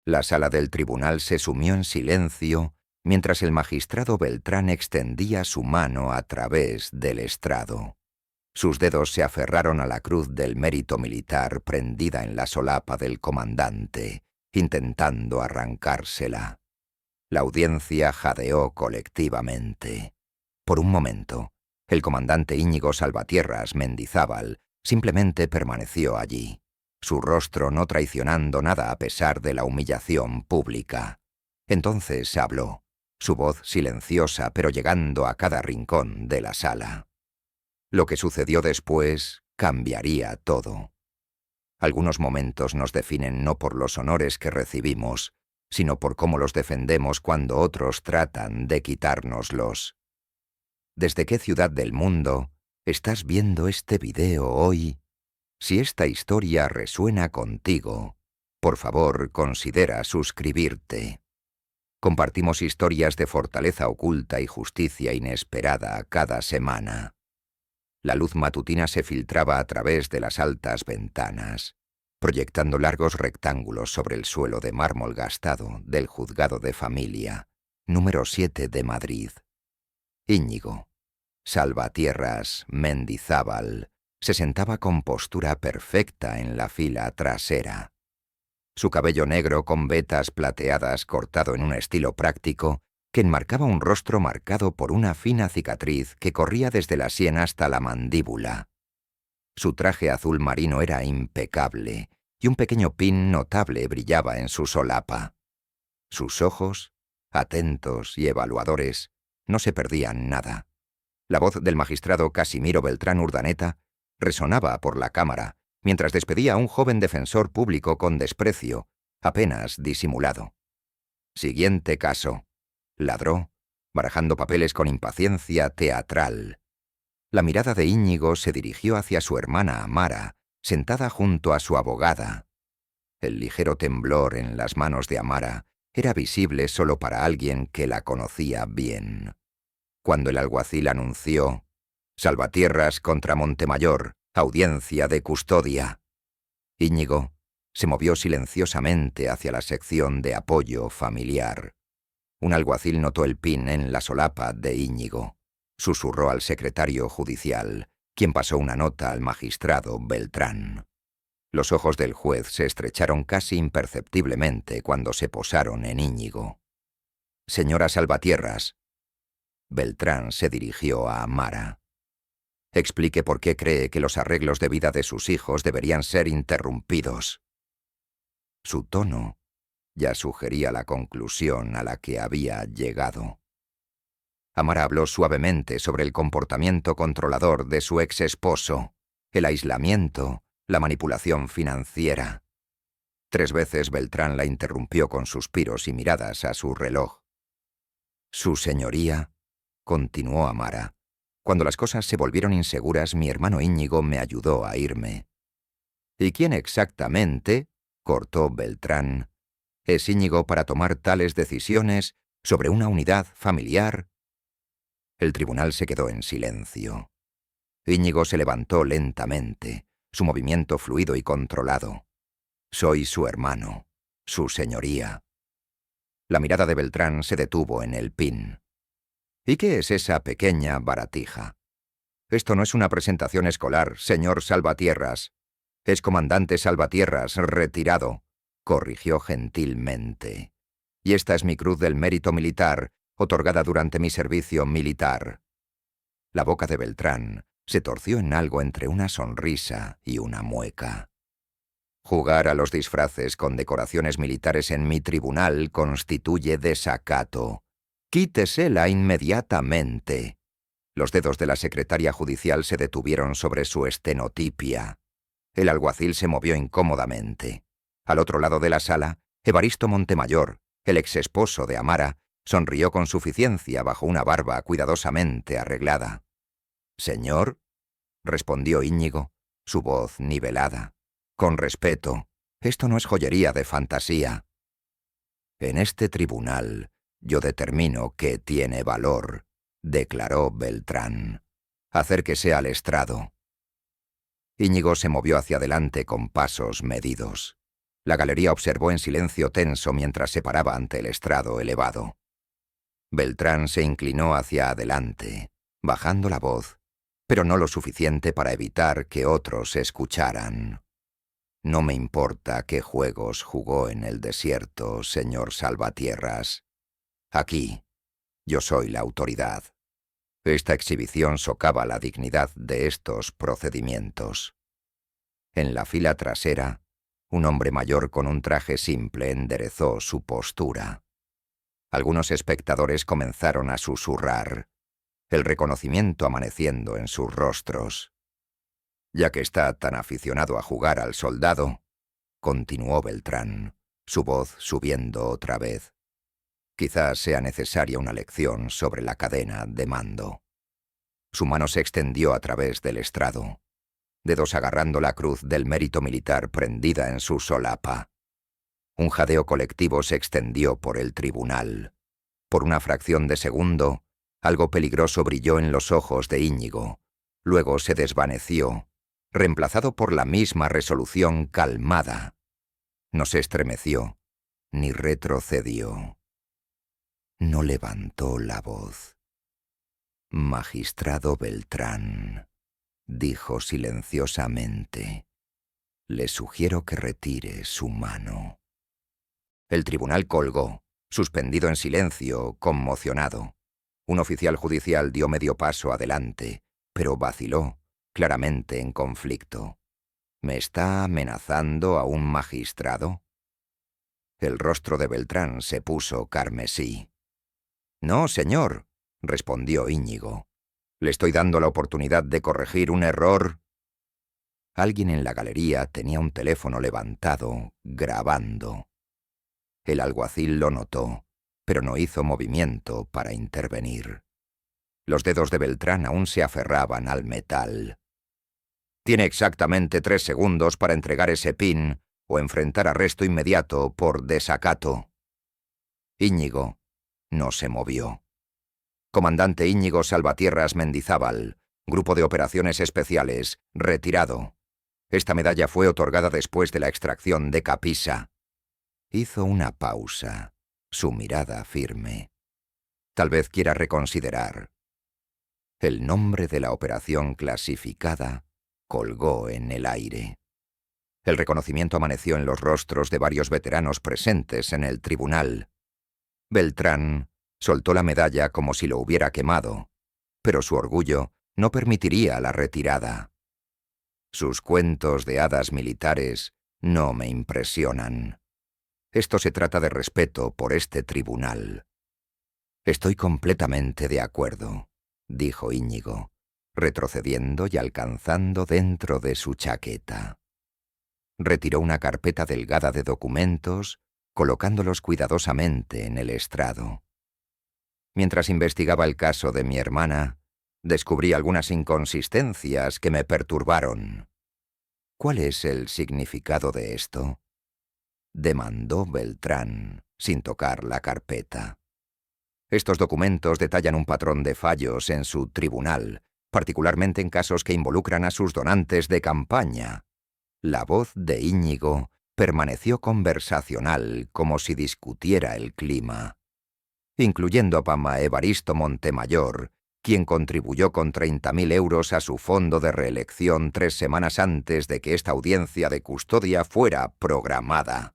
La sala del tribunal se sumió en silencio mientras el magistrado Beltrán extendía su mano a través del estrado. Sus dedos se aferraron a la cruz del mérito militar prendida en la solapa del comandante, intentando arrancársela. La audiencia jadeó colectivamente. Por un momento, el comandante Íñigo Salvatierras Mendizábal simplemente permaneció allí, su rostro no traicionando nada a pesar de la humillación pública. Entonces habló, su voz silenciosa pero llegando a cada rincón de la sala. Lo que sucedió después cambiaría todo. Algunos momentos nos definen no por los honores que recibimos, sino por cómo los defendemos cuando otros tratan de quitárnoslos. ¿Desde qué ciudad del mundo estás viendo este video hoy? Si esta historia resuena contigo, por favor considera suscribirte. Compartimos historias de fortaleza oculta y justicia inesperada cada semana. La luz matutina se filtraba a través de las altas ventanas, proyectando largos rectángulos sobre el suelo de mármol gastado del Juzgado de Familia, número 7 de Madrid. Íñigo Salvatierras Mendizábal se sentaba con postura perfecta en la fila trasera. Su cabello negro con vetas plateadas cortado en un estilo práctico que enmarcaba un rostro marcado por una fina cicatriz que corría desde la sien hasta la mandíbula. Su traje azul marino era impecable y un pequeño pin notable brillaba en su solapa. Sus ojos, atentos y evaluadores, no se perdían nada. La voz del magistrado Casimiro Beltrán Urdaneta resonaba por la cámara mientras despedía a un joven defensor público con desprecio, apenas disimulado. Siguiente caso. Ladró, barajando papeles con impaciencia teatral. La mirada de Íñigo se dirigió hacia su hermana Amara, sentada junto a su abogada. El ligero temblor en las manos de Amara era visible solo para alguien que la conocía bien. Cuando el alguacil anunció «Salvatierras contra Montemayor, audiencia de custodia», Íñigo se movió silenciosamente hacia la sección de apoyo familiar. Un alguacil notó el pin en la solapa de Íñigo. Susurró al secretario judicial, quien pasó una nota al magistrado Beltrán. Los ojos del juez se estrecharon casi imperceptiblemente cuando se posaron en Íñigo. «Señora Salvatierras». Beltrán se dirigió a Amara. «Explique por qué cree que los arreglos de vida de sus hijos deberían ser interrumpidos». Su tono ya sugería la conclusión a la que había llegado. Amara habló suavemente sobre el comportamiento controlador de su ex esposo, el aislamiento, la manipulación financiera. 3 veces Beltrán la interrumpió con suspiros y miradas a su reloj. «Su señoría», continuó Amara, «cuando las cosas se volvieron inseguras, mi hermano Íñigo me ayudó a irme». «¿Y quién exactamente?», cortó Beltrán, «es Íñigo para tomar tales decisiones sobre una unidad familiar?» El tribunal se quedó en silencio. Íñigo se levantó lentamente, su movimiento fluido y controlado. «Soy su hermano, su señoría». La mirada de Beltrán se detuvo en el pin. «¿Y qué es esa pequeña baratija?» «Esto no es una presentación escolar, señor Salvatierras. Es comandante Salvatierras, retirado», corrigió gentilmente. «Y esta es mi cruz del mérito militar, otorgada durante mi servicio militar». La boca de Beltrán se torció en algo entre una sonrisa y una mueca. «Jugar a los disfraces con decoraciones militares en mi tribunal constituye desacato. Quítesela inmediatamente». Los dedos de la secretaria judicial se detuvieron sobre su estenotipia. El alguacil se movió incómodamente. Al otro lado de la sala, Evaristo Montemayor, el exesposo de Amara, sonrió con suficiencia bajo una barba cuidadosamente arreglada. «Señor», respondió Íñigo, su voz nivelada. «Con respeto, esto no es joyería de fantasía. En este tribunal yo determino qué tiene valor», declaró Beltrán. «Acérquese al estrado». Íñigo se movió hacia adelante con pasos medidos. La galería observó en silencio tenso mientras se paraba ante el estrado elevado. Beltrán se inclinó hacia adelante, bajando la voz, pero no lo suficiente para evitar que otros escucharan. No me importa qué juegos jugó en el desierto, señor Salvatierras. Aquí, yo soy la autoridad. Esta exhibición socava la dignidad de estos procedimientos. En la fila trasera, un hombre mayor con un traje simple enderezó su postura. Algunos espectadores comenzaron a susurrar, el reconocimiento amaneciendo en sus rostros. Ya que está tan aficionado a jugar al soldado, continuó Beltrán, su voz subiendo otra vez. Quizás sea necesaria una lección sobre la cadena de mando. Su mano se extendió a través del estrado, dedos agarrando la cruz del mérito militar prendida en su solapa. Un jadeo colectivo se extendió por el tribunal. Por una fracción de segundo, algo peligroso brilló en los ojos de Íñigo. Luego se desvaneció, reemplazado por la misma resolución calmada. No se estremeció, ni retrocedió. No levantó la voz. «Magistrado Beltrán», dijo silenciosamente, «le sugiero que retire su mano». El tribunal colgó, suspendido en silencio, conmocionado. Un oficial judicial dio medio paso adelante, pero vaciló, claramente en conflicto. ¿Me está amenazando a un magistrado? El rostro de Beltrán se puso carmesí. «No, señor», respondió Íñigo. «Le estoy dando la oportunidad de corregir un error». Alguien en la galería tenía un teléfono levantado, grabando. El alguacil lo notó, pero no hizo movimiento para intervenir. Los dedos de Beltrán aún se aferraban al metal. «Tiene exactamente 3 segundos para entregar ese PIN o enfrentar arresto inmediato por desacato». Íñigo no se movió. «Comandante Íñigo Salvatierras Mendizábal, Grupo de Operaciones Especiales, retirado. Esta medalla fue otorgada después de la extracción de Capisa». Hizo una pausa, su mirada firme. Tal vez quiera reconsiderar. El nombre de la operación clasificada colgó en el aire. El reconocimiento amaneció en los rostros de varios veteranos presentes en el tribunal. Beltrán soltó la medalla como si lo hubiera quemado, pero su orgullo no permitiría la retirada. Sus cuentos de hadas militares no me impresionan. Esto se trata de respeto por este tribunal. «Estoy completamente de acuerdo», dijo Íñigo, retrocediendo y alcanzando dentro de su chaqueta. Retiró una carpeta delgada de documentos, colocándolos cuidadosamente en el estrado. «Mientras investigaba el caso de mi hermana, descubrí algunas inconsistencias que me perturbaron». «¿Cuál es el significado de esto?», demandó Beltrán, sin tocar la carpeta. «Estos documentos detallan un patrón de fallos en su tribunal, particularmente en casos que involucran a sus donantes de campaña». La voz de Íñigo permaneció conversacional, como si discutiera el clima. «Incluyendo a Pama Evaristo Montemayor, quien contribuyó con 30.000 euros a su fondo de reelección 3 semanas antes de que esta audiencia de custodia fuera programada».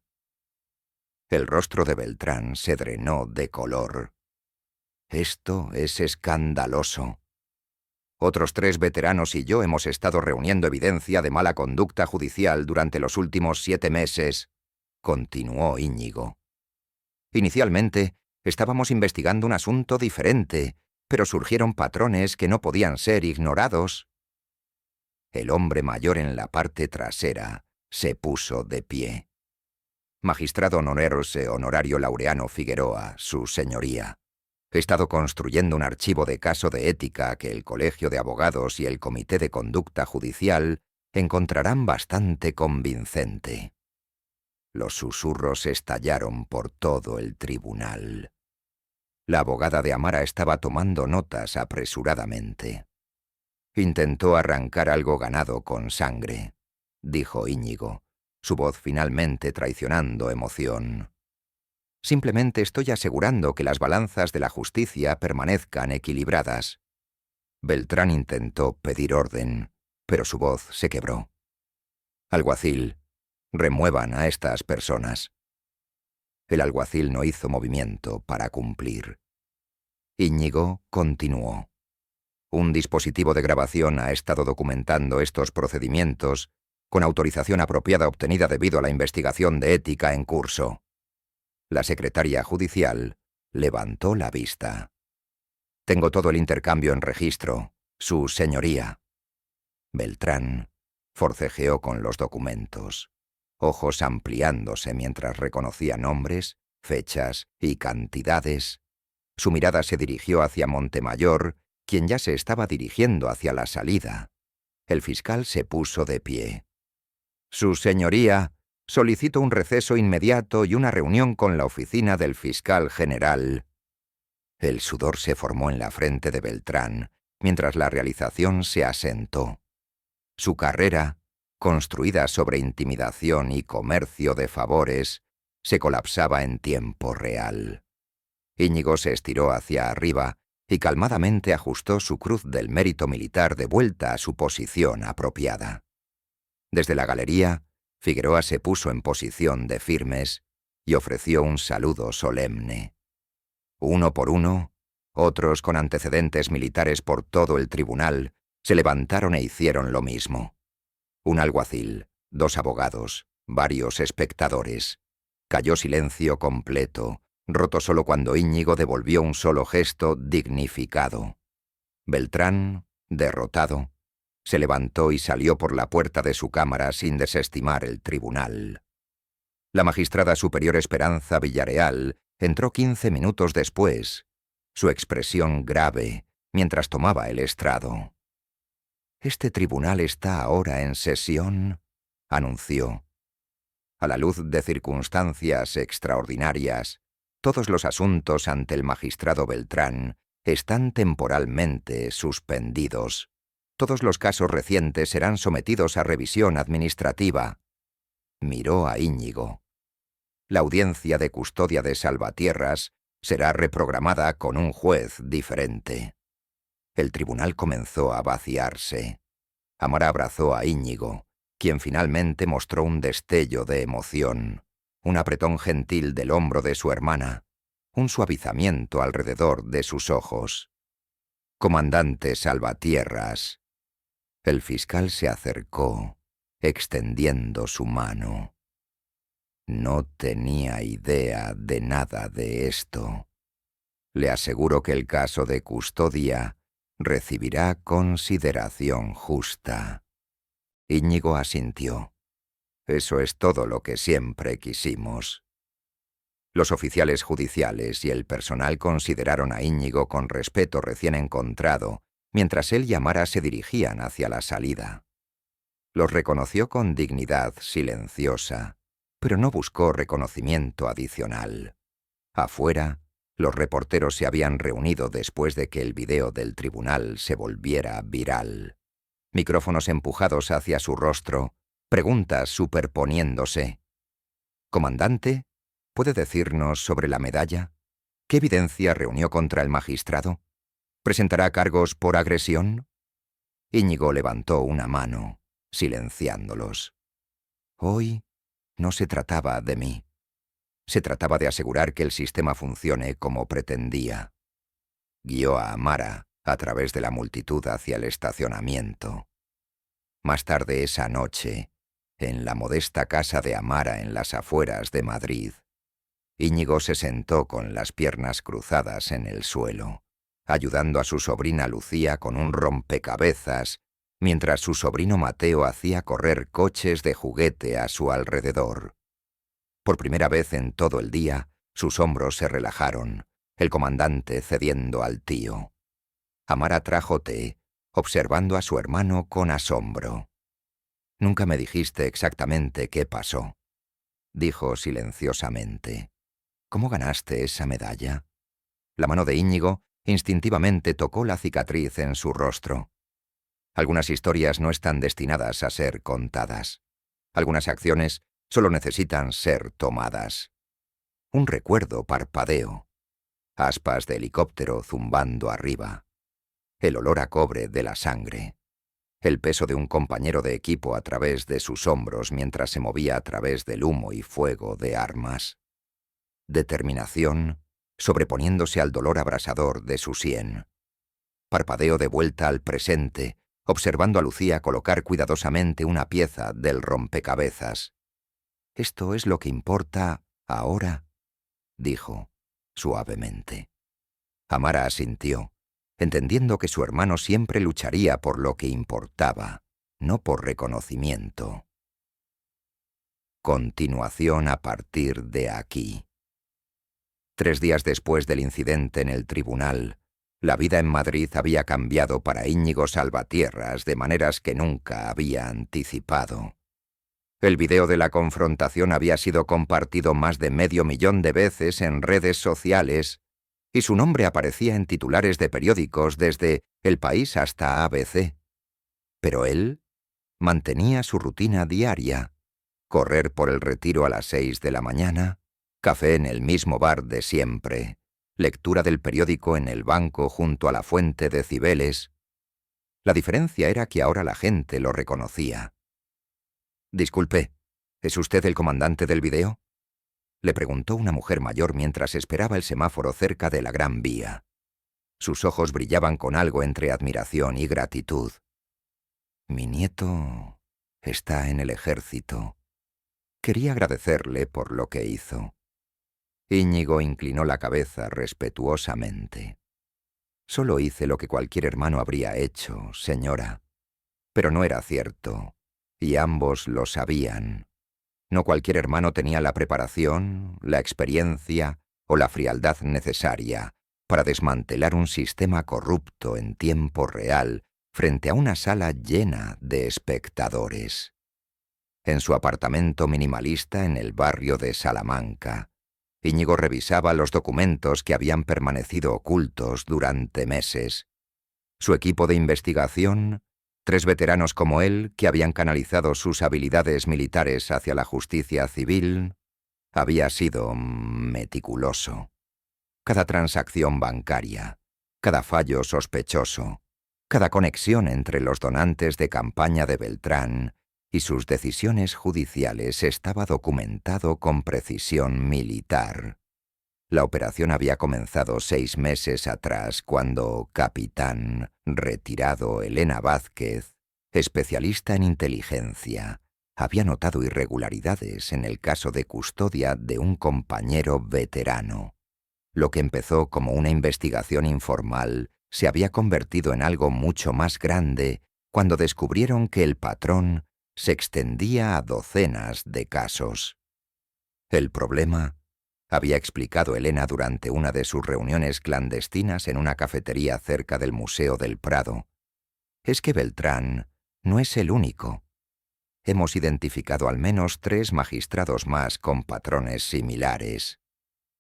El rostro de Beltrán se drenó de color. «Esto es escandaloso. Otros 3 veteranos y yo hemos estado reuniendo evidencia de mala conducta judicial durante los últimos 7 meses», continuó Íñigo. «Inicialmente, estábamos investigando un asunto diferente, pero surgieron patrones que no podían ser ignorados». El hombre mayor en la parte trasera se puso de pie. «Magistrado honorario Laureano Figueroa, su señoría. He estado construyendo un archivo de caso de ética que el Colegio de Abogados y el Comité de Conducta Judicial encontrarán bastante convincente». Los susurros estallaron por todo el tribunal. La abogada de Amara estaba tomando notas apresuradamente. «Intentó arrancar algo ganado con sangre», dijo Íñigo. su voz finalmente traicionando emoción. Simplemente estoy asegurando que las balanzas de la justicia permanezcan equilibradas. Beltrán intentó pedir orden, pero su voz se quebró. Alguacil, remuevan a estas personas. El alguacil no hizo movimiento para cumplir. Íñigo continuó. Un dispositivo de grabación ha estado documentando estos procedimientos con autorización apropiada obtenida debido a la investigación de ética en curso. La secretaria judicial levantó la vista. Tengo todo el intercambio en registro, su señoría. Beltrán forcejeó con los documentos, ojos ampliándose mientras reconocía nombres, fechas y cantidades. Su mirada se dirigió hacia Montemayor, quien ya se estaba dirigiendo hacia la salida. El fiscal se puso de pie. Su señoría, solicito un receso inmediato y una reunión con la oficina del fiscal general. El sudor se formó en la frente de Beltrán, mientras la realización se asentó. Su carrera, construida sobre intimidación y comercio de favores, se colapsaba en tiempo real. Íñigo se estiró hacia arriba y calmadamente ajustó su cruz del mérito militar de vuelta a su posición apropiada. Desde la galería, Figueroa se puso en posición de firmes y ofreció un saludo solemne. Uno por uno, otros con antecedentes militares por todo el tribunal se levantaron e hicieron lo mismo. Un alguacil, 2 abogados, varios espectadores. Cayó silencio completo, roto solo cuando Íñigo devolvió un solo gesto dignificado. Beltrán, derrotado, se levantó y salió por la puerta de su cámara sin desestimar el tribunal. La magistrada superior Esperanza Villareal entró 15 minutos después, su expresión grave, mientras tomaba el estrado. «Este tribunal está ahora en sesión», anunció. A la luz de circunstancias extraordinarias, todos los asuntos ante el magistrado Beltrán están temporalmente suspendidos. Todos los casos recientes serán sometidos a revisión administrativa. Miró a Íñigo. La audiencia de custodia de Salvatierras será reprogramada con un juez diferente. El tribunal comenzó a vaciarse. Amara abrazó a Íñigo, quien finalmente mostró un destello de emoción, un apretón gentil del hombro de su hermana, un suavizamiento alrededor de sus ojos. «Comandante Salvatierras». El fiscal se acercó, extendiendo su mano. «No tenía idea de nada de esto. Le aseguro que el caso de custodia recibirá consideración justa». Íñigo asintió. «Eso es todo lo que siempre quisimos». Los oficiales judiciales y el personal consideraron a Íñigo con respeto recién encontrado, mientras él y Amara se dirigían hacia la salida. Los reconoció con dignidad silenciosa, pero no buscó reconocimiento adicional. Afuera, los reporteros se habían reunido después de que el video del tribunal se volviera viral. Micrófonos empujados hacia su rostro, preguntas superponiéndose. «Comandante, ¿puede decirnos sobre la medalla? ¿Qué evidencia reunió contra el magistrado? ¿Presentará cargos por agresión?» Íñigo levantó una mano, silenciándolos. «Hoy no se trataba de mí. Se trataba de asegurar que el sistema funcione como pretendía». Guió a Amara a través de la multitud hacia el estacionamiento. Más tarde esa noche, en la modesta casa de Amara en las afueras de Madrid, Íñigo se sentó con las piernas cruzadas en el suelo, ayudando a su sobrina Lucía con un rompecabezas, mientras su sobrino Mateo hacía correr coches de juguete a su alrededor. Por primera vez en todo el día, sus hombros se relajaron, el comandante cediendo al tío. Amara trajo té, observando a su hermano con asombro. «Nunca me dijiste exactamente qué pasó», dijo silenciosamente. «¿Cómo ganaste esa medalla?» La mano de Íñigo instintivamente tocó la cicatriz en su rostro. Algunas historias no están destinadas a ser contadas. Algunas acciones Solo necesitan ser tomadas. Un recuerdo parpadeo. Aspas de helicóptero zumbando arriba. El olor a cobre de la sangre. El peso de un compañero de equipo a través de sus hombros mientras se movía a través del humo y fuego de armas. Determinación sobreponiéndose al dolor abrasador de su sien. Parpadeo de vuelta al presente, observando a Lucía colocar cuidadosamente una pieza del rompecabezas. «¿Esto es lo que importa ahora?», dijo, suavemente. Amara asintió, entendiendo que su hermano siempre lucharía por lo que importaba, no por reconocimiento. Continuación a partir de aquí. 3 días después del incidente en el tribunal, la vida en Madrid había cambiado para Íñigo Salvatierras de maneras que nunca había anticipado. El video de la confrontación había sido compartido más de 500.000 de veces en redes sociales y su nombre aparecía en titulares de periódicos desde El País hasta ABC. Pero él mantenía su rutina diaria: correr por el Retiro a las 6 de la mañana, café en el mismo bar de siempre, lectura del periódico en el banco junto a la fuente de Cibeles. La diferencia era que ahora la gente lo reconocía. «Disculpe, ¿es usted el comandante del video?», le preguntó una mujer mayor mientras esperaba el semáforo cerca de la Gran Vía. Sus ojos brillaban con algo entre admiración y gratitud. «Mi nieto está en el ejército. Quería agradecerle por lo que hizo». Íñigo inclinó la cabeza respetuosamente. «Solo hice lo que cualquier hermano habría hecho, señora». Pero no era cierto, y ambos lo sabían. No cualquier hermano tenía la preparación, la experiencia o la frialdad necesaria para desmantelar un sistema corrupto en tiempo real frente a una sala llena de espectadores. En su apartamento minimalista en el barrio de Salamanca, Íñigo revisaba los documentos que habían permanecido ocultos durante meses. Su equipo de investigación, 3 veteranos como él que habían canalizado sus habilidades militares hacia la justicia civil, había sido meticuloso. Cada transacción bancaria, cada fallo sospechoso, cada conexión entre los donantes de campaña de Beltrán y sus decisiones judiciales estaba documentado con precisión militar. La operación había comenzado 6 meses atrás cuando capitán retirado Elena Vázquez, especialista en inteligencia, había notado irregularidades en el caso de custodia de un compañero veterano. Lo que empezó como una investigación informal se había convertido en algo mucho más grande cuando descubrieron que el patrón se extendía a docenas de casos. El problema, había explicado Elena durante una de sus reuniones clandestinas en una cafetería cerca del Museo del Prado, es que Beltrán no es el único. Hemos identificado al menos 3 magistrados más con patrones similares.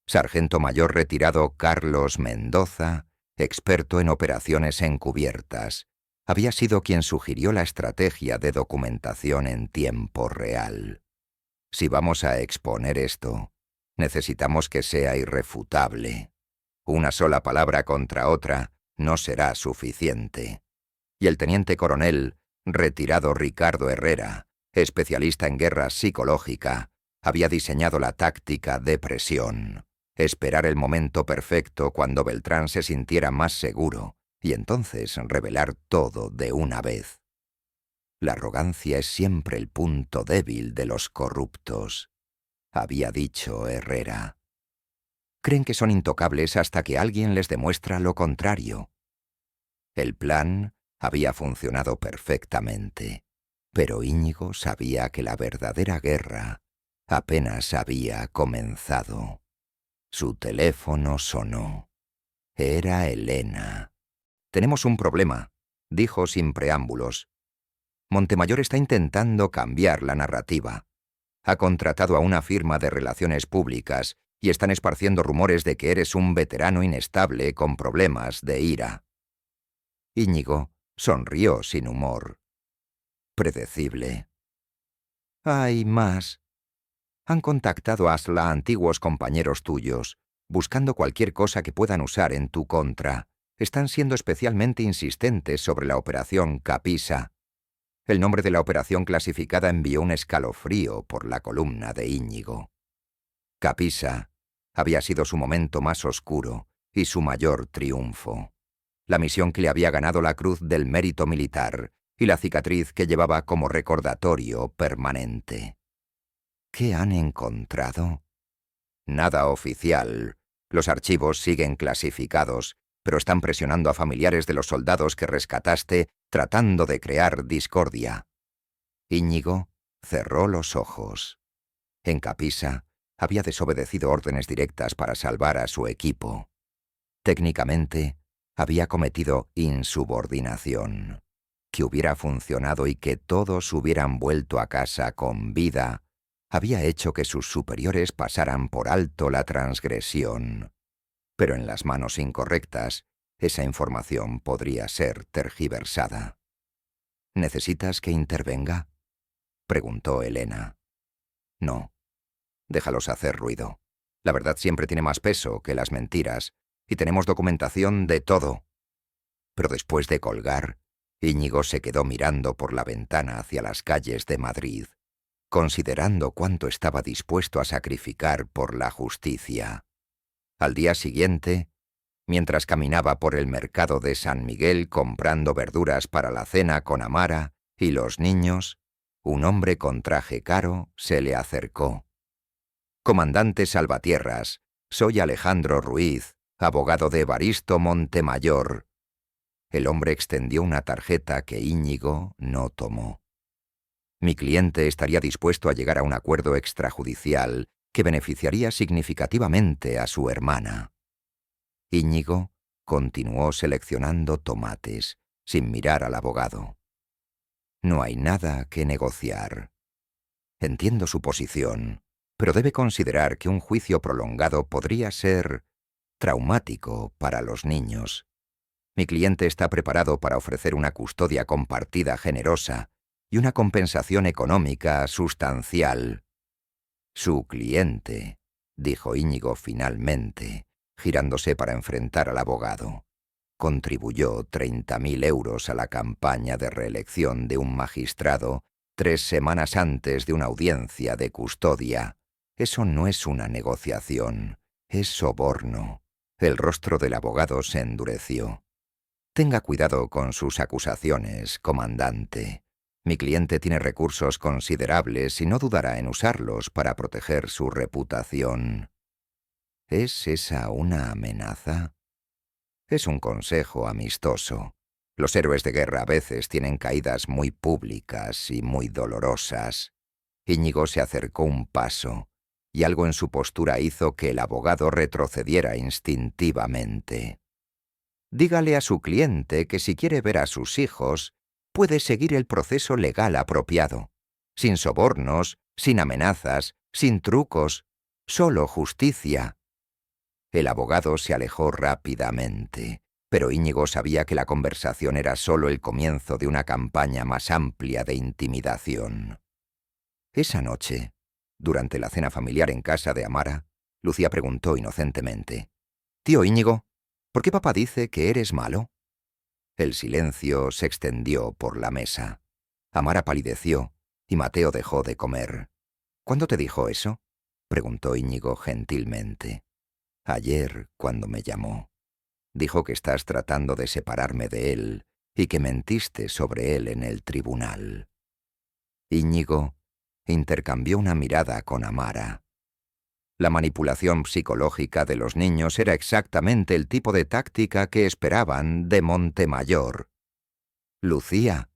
Sargento mayor retirado Carlos Mendoza, experto en operaciones encubiertas, había sido quien sugirió la estrategia de documentación en tiempo real. Si vamos a exponer esto, necesitamos que sea irrefutable. Una sola palabra contra otra no será suficiente. Y el teniente coronel, retirado Ricardo Herrera, especialista en guerra psicológica, había diseñado la táctica de presión. Esperar el momento perfecto cuando Beltrán se sintiera más seguro y entonces revelar todo de una vez. La arrogancia es siempre el punto débil de los corruptos, había dicho Herrera. Creen que son intocables hasta que alguien les demuestra lo contrario. El plan había funcionado perfectamente, pero Íñigo sabía que la verdadera guerra apenas había comenzado. Su teléfono sonó. Era Elena. «Tenemos un problema», dijo sin preámbulos. «Montemayor está intentando cambiar la narrativa. Ha contratado a una firma de relaciones públicas y están esparciendo rumores de que eres un veterano inestable con problemas de ira». Íñigo sonrió sin humor. «Predecible». «Hay más», Han contactado hasta antiguos compañeros tuyos, buscando cualquier cosa que puedan usar en tu contra. Están siendo especialmente insistentes sobre la operación Capisa. El nombre de la operación clasificada envió un escalofrío por la columna de Íñigo. Capisa había sido su momento más oscuro y su mayor triunfo. La misión que le había ganado la Cruz del Mérito Militar y la cicatriz que llevaba como recordatorio permanente. ¿Qué han encontrado? Nada oficial. Los archivos siguen clasificados, pero están presionando a familiares de los soldados que rescataste, tratando de crear discordia. Íñigo cerró los ojos. En Capisa había desobedecido órdenes directas para salvar a su equipo. Técnicamente, había cometido insubordinación. Que hubiera funcionado y que todos hubieran vuelto a casa con vida, había hecho que sus superiores pasaran por alto la transgresión. Pero en las manos incorrectas, esa información podría ser tergiversada. ¿Necesitas que intervenga?, preguntó Elena. No. Déjalos hacer ruido. La verdad siempre tiene más peso que las mentiras, y tenemos documentación de todo. Pero después de colgar, Íñigo se quedó mirando por la ventana hacia las calles de Madrid, considerando cuánto estaba dispuesto a sacrificar por la justicia. Al día siguiente, mientras caminaba por el mercado de San Miguel comprando verduras para la cena con Amara y los niños, un hombre con traje caro se le acercó. «Comandante Salvatierras, soy Alejandro Ruiz, abogado de Evaristo Montemayor». El hombre extendió una tarjeta que Íñigo no tomó. «Mi cliente estaría dispuesto a llegar a un acuerdo extrajudicial que beneficiaría significativamente a su hermana». Íñigo continuó seleccionando tomates, sin mirar al abogado. «No hay nada que negociar. Entiendo su posición, pero debe considerar que un juicio prolongado podría ser traumático para los niños. Mi cliente está preparado para ofrecer una custodia compartida generosa y una compensación económica sustancial». «Su cliente», dijo Íñigo finalmente, girándose para enfrentar al abogado, «contribuyó 30.000 euros a la campaña de reelección de un magistrado 3 semanas antes de una audiencia de custodia. Eso no es una negociación, es soborno». El rostro del abogado se endureció. «Tenga cuidado con sus acusaciones, comandante. Mi cliente tiene recursos considerables y no dudará en usarlos para proteger su reputación». ¿Es esa una amenaza? Es un consejo amistoso. Los héroes de guerra a veces tienen caídas muy públicas y muy dolorosas. Íñigo se acercó un paso, y algo en su postura hizo que el abogado retrocediera instintivamente. «Dígale a su cliente que si quiere ver a sus hijos, puede seguir el proceso legal apropiado, sin sobornos, sin amenazas, sin trucos, solo justicia». El abogado se alejó rápidamente, pero Íñigo sabía que la conversación era solo el comienzo de una campaña más amplia de intimidación. Esa noche, durante la cena familiar en casa de Amara, Lucía preguntó inocentemente: «Tío Íñigo, ¿por qué papá dice que eres malo?». El silencio se extendió por la mesa. Amara palideció y Mateo dejó de comer. «¿Cuándo te dijo eso?», preguntó Íñigo gentilmente. «Ayer, cuando me llamó. Dijo que estás tratando de separarme de él y que mentiste sobre él en el tribunal». Íñigo intercambió una mirada con Amara. La manipulación psicológica de los niños era exactamente el tipo de táctica que esperaban de Montemayor. «Lucía»,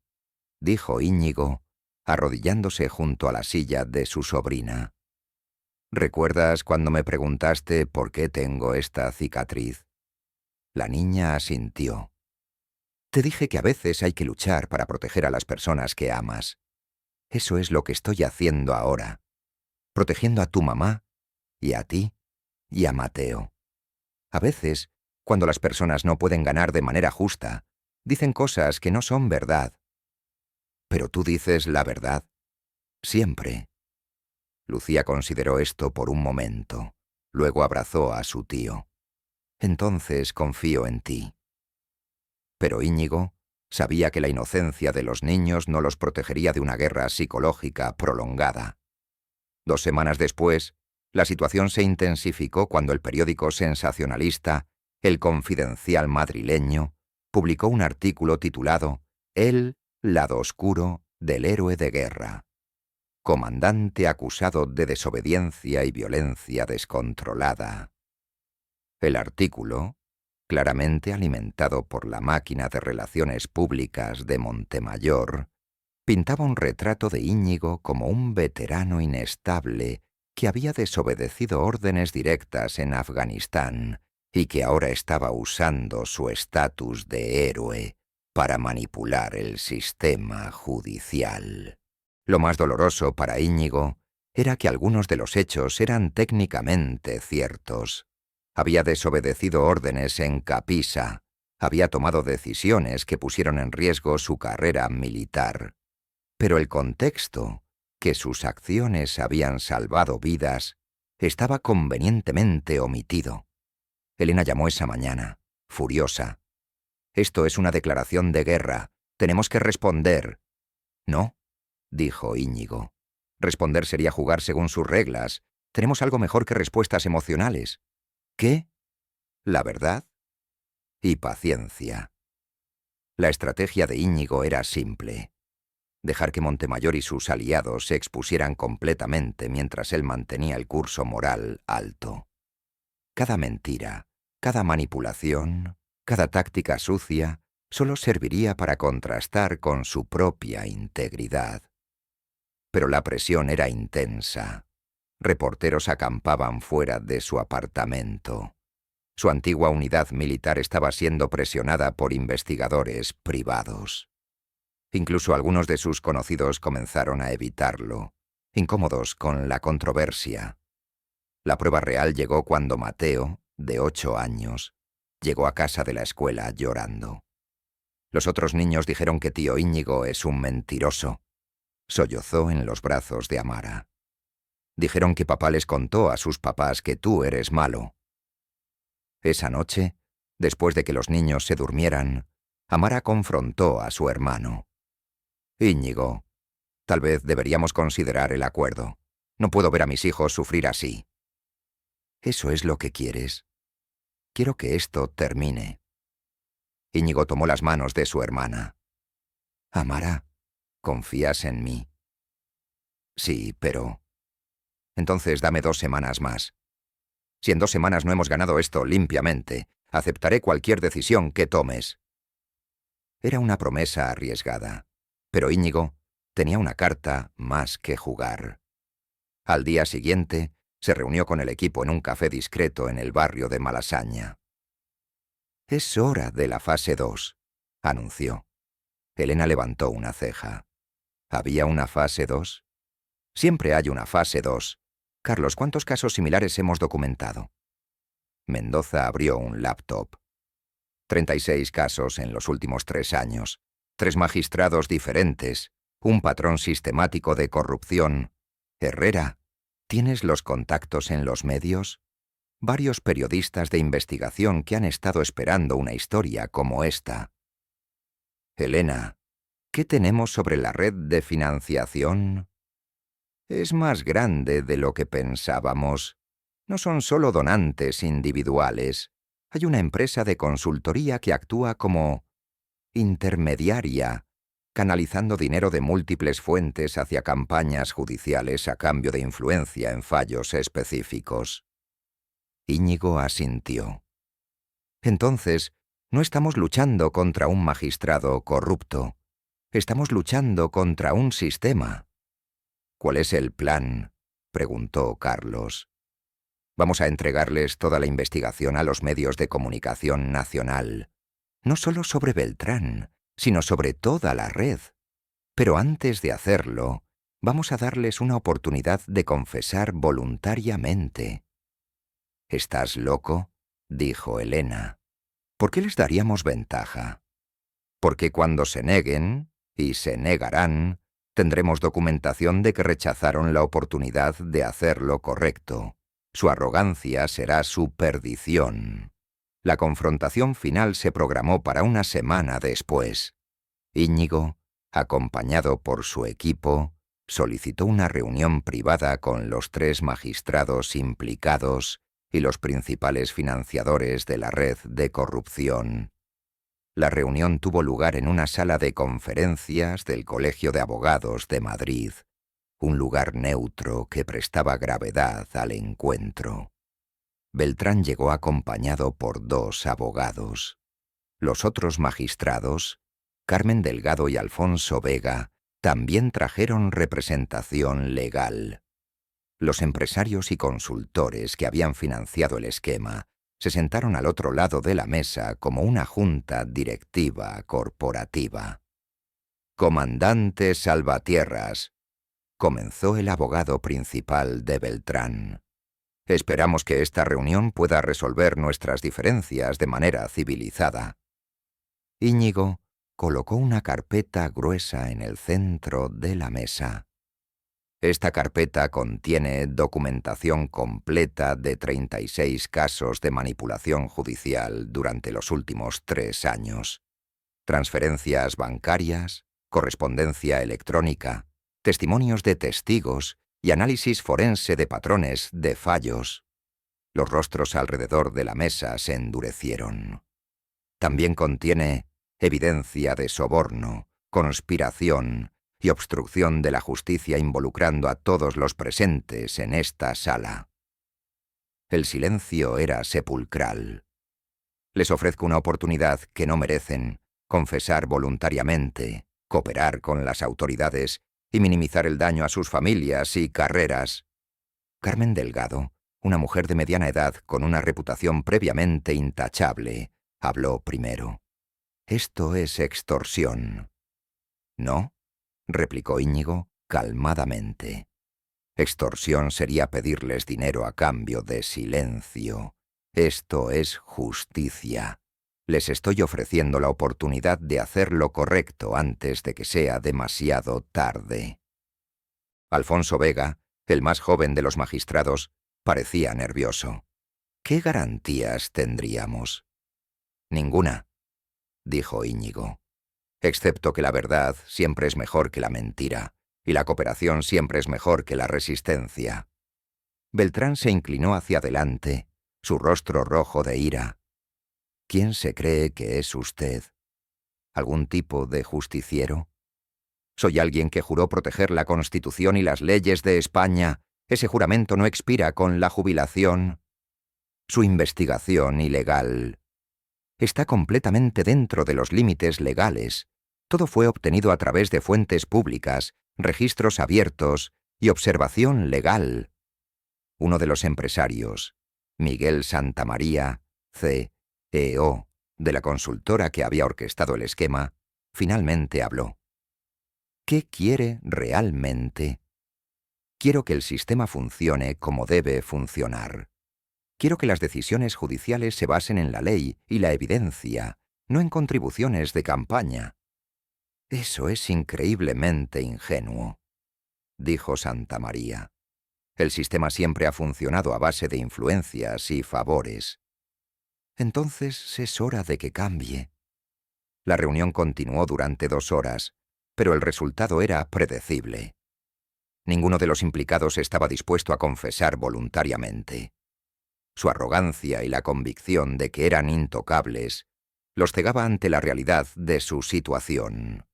dijo Íñigo, arrodillándose junto a la silla de su sobrina, «¿recuerdas cuando me preguntaste por qué tengo esta cicatriz?». La niña asintió. «Te dije que a veces hay que luchar para proteger a las personas que amas. Eso es lo que estoy haciendo ahora, protegiendo a tu mamá, y a ti, y a Mateo. A veces, cuando las personas no pueden ganar de manera justa, dicen cosas que no son verdad. Pero tú dices la verdad, siempre». Lucía consideró esto por un momento. Luego abrazó a su tío. «Entonces confío en ti». Pero Íñigo sabía que la inocencia de los niños no los protegería de una guerra psicológica prolongada. 2 semanas después, la situación se intensificó cuando el periódico sensacionalista El Confidencial madrileño publicó un artículo titulado «El lado oscuro del héroe de guerra. Comandante acusado de desobediencia y violencia descontrolada». El artículo, claramente alimentado por la máquina de relaciones públicas de Montemayor, pintaba un retrato de Íñigo como un veterano inestable que había desobedecido órdenes directas en Afganistán y que ahora estaba usando su estatus de héroe para manipular el sistema judicial. Lo más doloroso para Íñigo era que algunos de los hechos eran técnicamente ciertos. Había desobedecido órdenes en Capisa, había tomado decisiones que pusieron en riesgo su carrera militar. Pero el contexto, que sus acciones habían salvado vidas, estaba convenientemente omitido. Elena llamó esa mañana, furiosa. «Esto es una declaración de guerra. Tenemos que responder». «No», dijo Íñigo. «Responder sería jugar según sus reglas. Tenemos algo mejor que respuestas emocionales». «¿Qué?» «La verdad y paciencia». La estrategia de Íñigo era simple. Dejar que Montemayor y sus aliados se expusieran completamente mientras él mantenía el curso moral alto. Cada mentira, cada manipulación, cada táctica sucia solo serviría para contrastar con su propia integridad. Pero la presión era intensa. Reporteros acampaban fuera de su apartamento. Su antigua unidad militar estaba siendo presionada por investigadores privados. Incluso algunos de sus conocidos comenzaron a evitarlo, incómodos con la controversia. La prueba real llegó cuando Mateo, de 8 años, llegó a casa de la escuela llorando. Los otros niños dijeron que tío Íñigo es un mentiroso. Sollozó en los brazos de Amara. Dijeron que papá les contó a sus papás que tú eres malo. Esa noche, después de que los niños se durmieran, Amara confrontó a su hermano. «Íñigo, tal vez deberíamos considerar el acuerdo. No puedo ver a mis hijos sufrir así». «¿Eso es lo que quieres?» «Quiero que esto termine». Íñigo tomó las manos de su hermana. «Amara, ¿confías en mí?» «Sí, pero...» «Entonces dame 2 semanas más. Si en 2 semanas no hemos ganado esto limpiamente, aceptaré cualquier decisión que tomes». Era una promesa arriesgada, pero Íñigo tenía una carta más que jugar. Al día siguiente, se reunió con el equipo en un café discreto en el barrio de Malasaña. «Es hora de la fase 2», anunció. Elena levantó una ceja. ¿Había una fase 2? Siempre hay una fase 2. Carlos, ¿cuántos casos similares hemos documentado? Mendoza abrió un laptop. 36 casos en los últimos 3 años. 3 magistrados diferentes. Un patrón sistemático de corrupción. Herrera, ¿tienes los contactos en los medios? Varios periodistas de investigación que han estado esperando una historia como esta. Elena, ¿qué tenemos sobre la red de financiación? Es más grande de lo que pensábamos. No son solo donantes individuales. Hay una empresa de consultoría que actúa como intermediaria, canalizando dinero de múltiples fuentes hacia campañas judiciales a cambio de influencia en fallos específicos. Íñigo asintió. Entonces, no estamos luchando contra un magistrado corrupto. Estamos luchando contra un sistema. ¿Cuál es el plan?, preguntó Carlos. Vamos a entregarles toda la investigación a los medios de comunicación nacional. No solo sobre Beltrán, sino sobre toda la red. Pero antes de hacerlo, vamos a darles una oportunidad de confesar voluntariamente. «¿Estás loco?», dijo Elena. «¿Por qué les daríamos ventaja? Porque cuando se neguen, y se negarán, Tendremos documentación de que rechazaron la oportunidad de hacer lo correcto. Su arrogancia será su perdición. La confrontación final se programó para una semana después. Íñigo, acompañado por su equipo, solicitó una reunión privada con los 3 magistrados implicados y los principales financiadores de la red de corrupción. La reunión tuvo lugar en una sala de conferencias del Colegio de Abogados de Madrid, un lugar neutro que prestaba gravedad al encuentro. Beltrán llegó acompañado por 2 abogados. Los otros magistrados, Carmen Delgado y Alfonso Vega, también trajeron representación legal. Los empresarios y consultores que habían financiado el esquema se sentaron al otro lado de la mesa como una junta directiva corporativa. «Comandante Salvatierras», comenzó el abogado principal de Beltrán. «Esperamos que esta reunión pueda resolver nuestras diferencias de manera civilizada». Íñigo colocó una carpeta gruesa en el centro de la mesa. Esta carpeta contiene documentación completa de 36 casos de manipulación judicial durante los últimos 3 años. Transferencias bancarias, correspondencia electrónica, testimonios de testigos y análisis forense de patrones de fallos. Los rostros alrededor de la mesa se endurecieron. También contiene evidencia de soborno, conspiración y obstrucción de la justicia involucrando a todos los presentes en esta sala. El silencio era sepulcral. Les ofrezco una oportunidad que no merecen: confesar voluntariamente, cooperar con las autoridades y minimizar el daño a sus familias y carreras. Carmen Delgado, una mujer de mediana edad con una reputación previamente intachable, habló primero. «Esto es extorsión». «No», replicó Íñigo calmadamente. «Extorsión sería pedirles dinero a cambio de silencio. Esto es justicia. Les estoy ofreciendo la oportunidad de hacer lo correcto antes de que sea demasiado tarde». Alfonso Vega, el más joven de los magistrados, parecía nervioso. «¿Qué garantías tendríamos?» «Ninguna», dijo Íñigo. «Excepto que la verdad siempre es mejor que la mentira, y la cooperación siempre es mejor que la resistencia». Beltrán se inclinó hacia adelante, su rostro rojo de ira. «¿Quién se cree que es usted? ¿Algún tipo de justiciero? Soy alguien que juró proteger la Constitución y las leyes de España. Ese juramento no expira con la jubilación. Su investigación ilegal está completamente dentro de los límites legales. Todo fue obtenido a través de fuentes públicas, registros abiertos y observación legal». Uno de los empresarios, Miguel Santamaría, CEO, de la consultora que había orquestado el esquema, finalmente habló. «¿Qué quiere realmente?» «Quiero que el sistema funcione como debe funcionar. Quiero que las decisiones judiciales se basen en la ley y la evidencia, no en contribuciones de campaña». «Eso es increíblemente ingenuo», dijo Santamaría. «El sistema siempre ha funcionado a base de influencias y favores». «Entonces es hora de que cambie». La reunión continuó durante 2 horas, pero el resultado era predecible. Ninguno de los implicados estaba dispuesto a confesar voluntariamente. Su arrogancia y la convicción de que eran intocables los cegaba ante la realidad de su situación.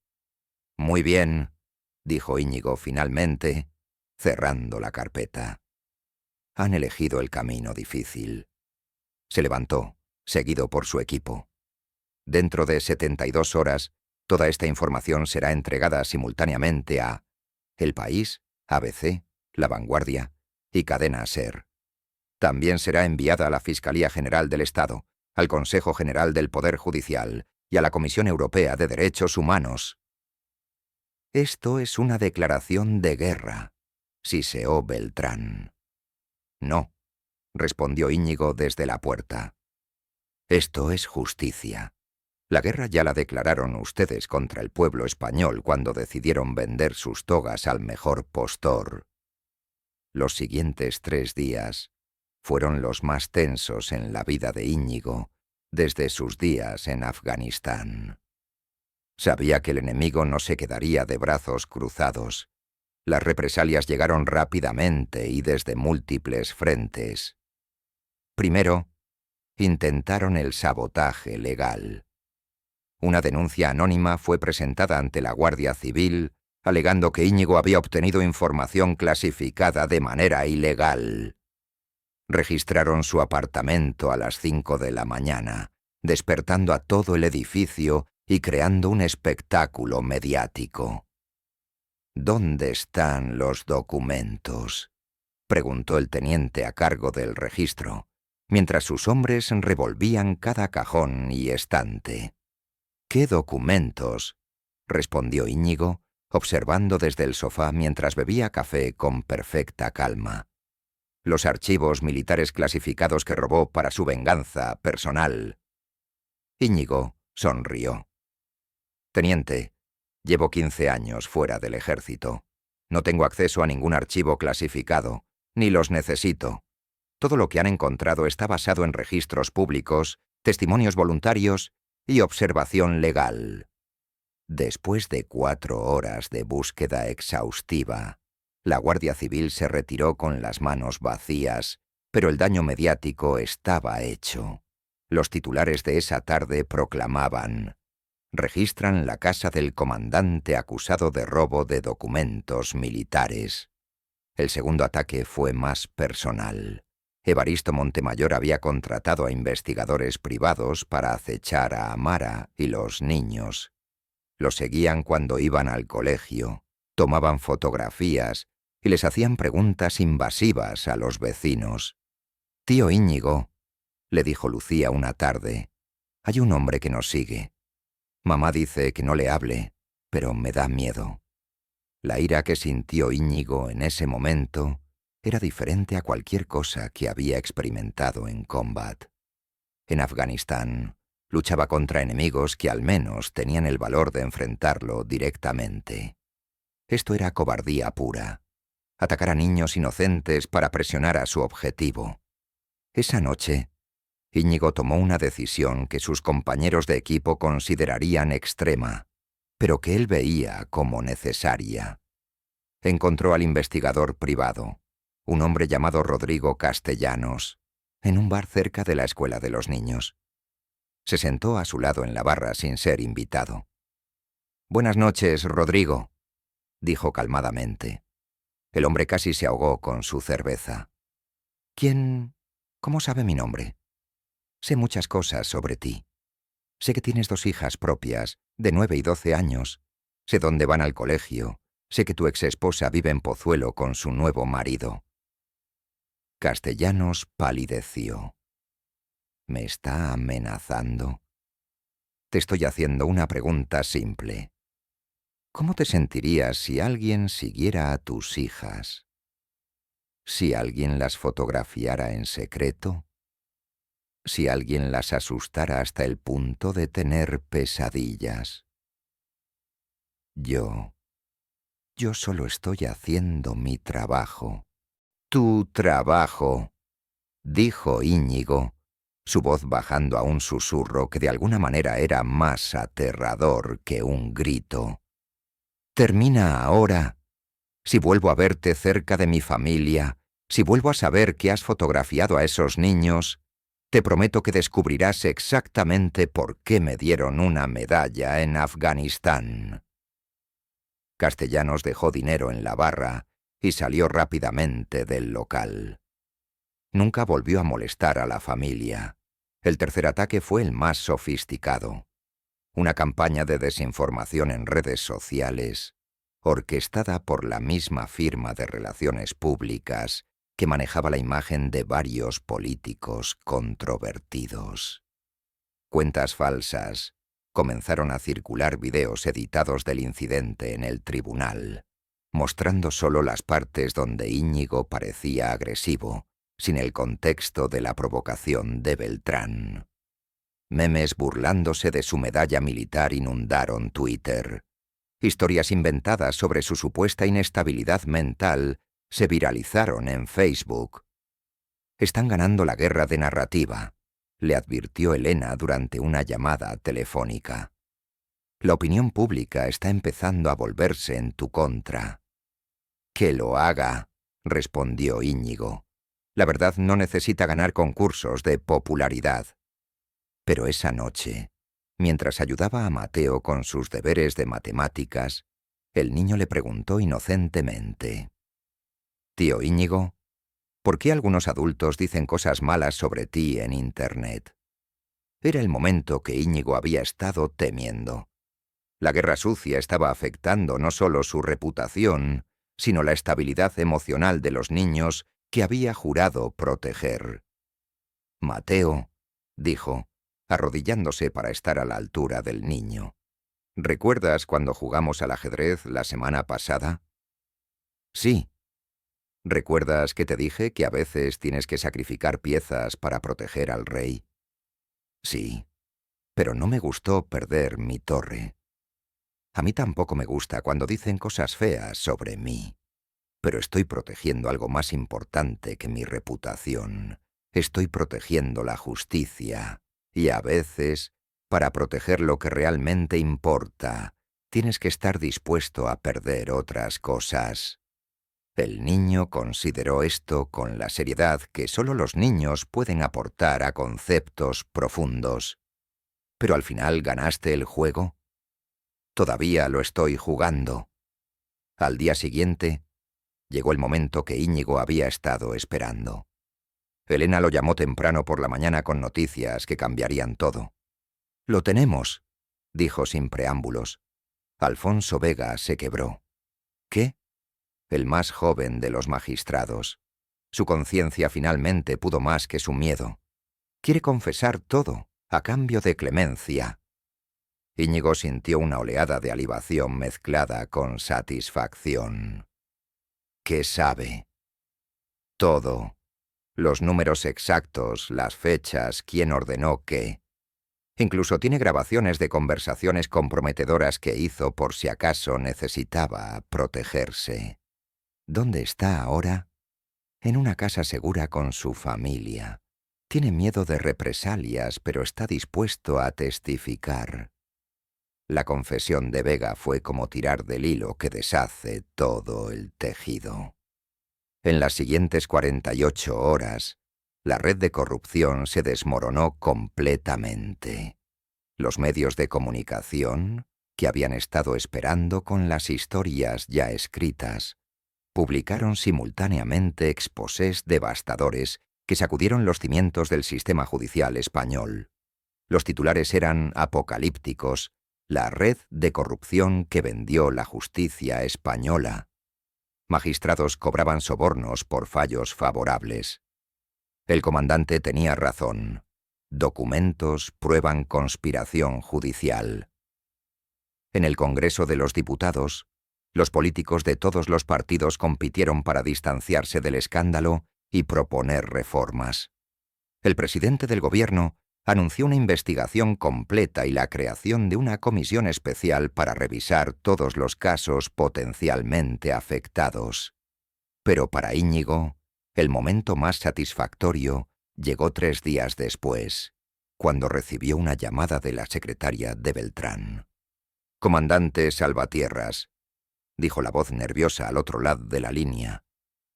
«Muy bien», dijo Íñigo finalmente, cerrando la carpeta. «Han elegido el camino difícil». Se levantó, seguido por su equipo. «Dentro de 72 horas, toda esta información será entregada simultáneamente a El País, ABC, La Vanguardia y Cadena SER. También será enviada a la Fiscalía General del Estado, al Consejo General del Poder Judicial y a la Comisión Europea de Derechos Humanos». «Esto es una declaración de guerra», siseó Beltrán. «No», respondió Íñigo desde la puerta. «Esto es justicia. La guerra ya la declararon ustedes contra el pueblo español cuando decidieron vender sus togas al mejor postor. Los siguientes 3 días fueron los más tensos en la vida de Íñigo desde sus días en Afganistán. Sabía que el enemigo no se quedaría de brazos cruzados. Las represalias llegaron rápidamente y desde múltiples frentes. Primero, intentaron el sabotaje legal. Una denuncia anónima fue presentada ante la Guardia Civil, alegando que Íñigo había obtenido información clasificada de manera ilegal. Registraron su apartamento a las 5 de la mañana, despertando a todo el edificio y creando un espectáculo mediático. «¿Dónde están los documentos?», preguntó el teniente a cargo del registro, mientras sus hombres revolvían cada cajón y estante. «¿Qué documentos?», respondió Íñigo, observando desde el sofá mientras bebía café con perfecta calma. «Los archivos militares clasificados que robó para su venganza personal». Íñigo sonrió. «Teniente, llevo 15 años fuera del ejército. No tengo acceso a ningún archivo clasificado, ni los necesito. Todo lo que han encontrado está basado en registros públicos, testimonios voluntarios y observación legal». Después de 4 horas de búsqueda exhaustiva, la Guardia Civil se retiró con las manos vacías, pero el daño mediático estaba hecho. Los titulares de esa tarde proclamaban: «Registran la casa del comandante acusado de robo de documentos militares». El segundo ataque fue más personal. Evaristo Montemayor había contratado a investigadores privados para acechar a Amara y los niños. Los seguían cuando iban al colegio, tomaban fotografías y les hacían preguntas invasivas a los vecinos. «Tío Íñigo», le dijo Lucía una tarde, «hay un hombre que nos sigue. Mamá dice que no le hable, pero me da miedo». La ira que sintió Íñigo en ese momento era diferente a cualquier cosa que había experimentado en Combat. En Afganistán, luchaba contra enemigos que al menos tenían el valor de enfrentarlo directamente. Esto era cobardía pura. Atacar a niños inocentes para presionar a su objetivo. Esa noche, Íñigo tomó una decisión que sus compañeros de equipo considerarían extrema, pero que él veía como necesaria. Encontró al investigador privado, un hombre llamado Rodrigo Castellanos, en un bar cerca de la escuela de los niños. Se sentó a su lado en la barra sin ser invitado. «Buenas noches, Rodrigo», dijo calmadamente. El hombre casi se ahogó con su cerveza. ¿Cómo sabe mi nombre? Sé muchas cosas sobre ti. Sé que tienes 2 hijas propias, de 9 y 12 años. Sé dónde van al colegio. Sé que tu exesposa vive en Pozuelo con su nuevo marido». Castellanos palideció. ¿Me está amenazando? Te estoy haciendo una pregunta simple. ¿Cómo te sentirías si alguien siguiera a tus hijas? ¿Si alguien las fotografiara en secreto? ¿Si alguien las asustara hasta el punto de tener pesadillas? Yo solo estoy haciendo mi trabajo. «Tu trabajo», dijo Íñigo, su voz bajando a un susurro que de alguna manera era más aterrador que un grito. «Termina ahora. Si vuelvo a verte cerca de mi familia, si vuelvo a saber que has fotografiado a esos niños, te prometo que descubrirás exactamente por qué me dieron una medalla en Afganistán». Castellanos dejó dinero en la barra y salió rápidamente del local. Nunca volvió a molestar a la familia. El tercer ataque fue el más sofisticado. Una campaña de desinformación en redes sociales, orquestada por la misma firma de relaciones públicas que manejaba la imagen de varios políticos controvertidos. Cuentas falsas. Comenzaron a circular videos editados del incidente en el tribunal, mostrando solo las partes donde Íñigo parecía agresivo, sin el contexto de la provocación de Beltrán. Memes burlándose de su medalla militar inundaron Twitter. Historias inventadas sobre su supuesta inestabilidad mental se viralizaron en Facebook. «Están ganando la guerra de narrativa», le advirtió Elena durante una llamada telefónica. «La opinión pública está empezando a volverse en tu contra». «Que lo haga», respondió Íñigo. «La verdad no necesita ganar concursos de popularidad». Pero esa noche, mientras ayudaba a Mateo con sus deberes de matemáticas, el niño le preguntó inocentemente: «Tío Íñigo, ¿por qué algunos adultos dicen cosas malas sobre ti en Internet?». Era el momento que Íñigo había estado temiendo. La guerra sucia estaba afectando no solo su reputación, sino la estabilidad emocional de los niños que había jurado proteger. «Mateo», dijo, arrodillándose para estar a la altura del niño, «¿recuerdas cuando jugamos al ajedrez la semana pasada?». «Sí». «¿Recuerdas que te dije que a veces tienes que sacrificar piezas para proteger al rey?». «Sí, pero no me gustó perder mi torre». «A mí tampoco me gusta cuando dicen cosas feas sobre mí. Pero estoy protegiendo algo más importante que mi reputación. Estoy protegiendo la justicia. Y a veces, para proteger lo que realmente importa, tienes que estar dispuesto a perder otras cosas». El niño consideró esto con la seriedad que solo los niños pueden aportar a conceptos profundos. «¿Pero al final ganaste el juego?». «Todavía lo estoy jugando». Al día siguiente, llegó el momento que Íñigo había estado esperando. Elena lo llamó temprano por la mañana con noticias que cambiarían todo. «Lo tenemos», dijo sin preámbulos. Alfonso Vega se quebró. «¿Qué?». El más joven de los magistrados. Su conciencia finalmente pudo más que su miedo. Quiere confesar todo, a cambio de clemencia. Íñigo sintió una oleada de alivación mezclada con satisfacción. ¿Qué sabe? Todo. Los números exactos, las fechas, quién ordenó qué. Incluso tiene grabaciones de conversaciones comprometedoras que hizo por si acaso necesitaba protegerse. ¿Dónde está ahora? En una casa segura con su familia. Tiene miedo de represalias, pero está dispuesto a testificar. La confesión de Vega fue como tirar del hilo que deshace todo el tejido. En las siguientes 48 horas, la red de corrupción se desmoronó completamente. Los medios de comunicación, que habían estado esperando con las historias ya escritas, publicaron simultáneamente exposés devastadores que sacudieron los cimientos del sistema judicial español. Los titulares eran apocalípticos: «La red de corrupción que vendió la justicia española». Magistrados cobraban sobornos por fallos favorables. El comandante tenía razón. Documentos prueban conspiración judicial. En el Congreso de los Diputados, los políticos de todos los partidos compitieron para distanciarse del escándalo y proponer reformas. El presidente del gobierno anunció una investigación completa y la creación de una comisión especial para revisar todos los casos potencialmente afectados. Pero para Íñigo, el momento más satisfactorio llegó 3 días después, cuando recibió una llamada de la secretaria de Beltrán. «Comandante Salvatierras», dijo la voz nerviosa al otro lado de la línea,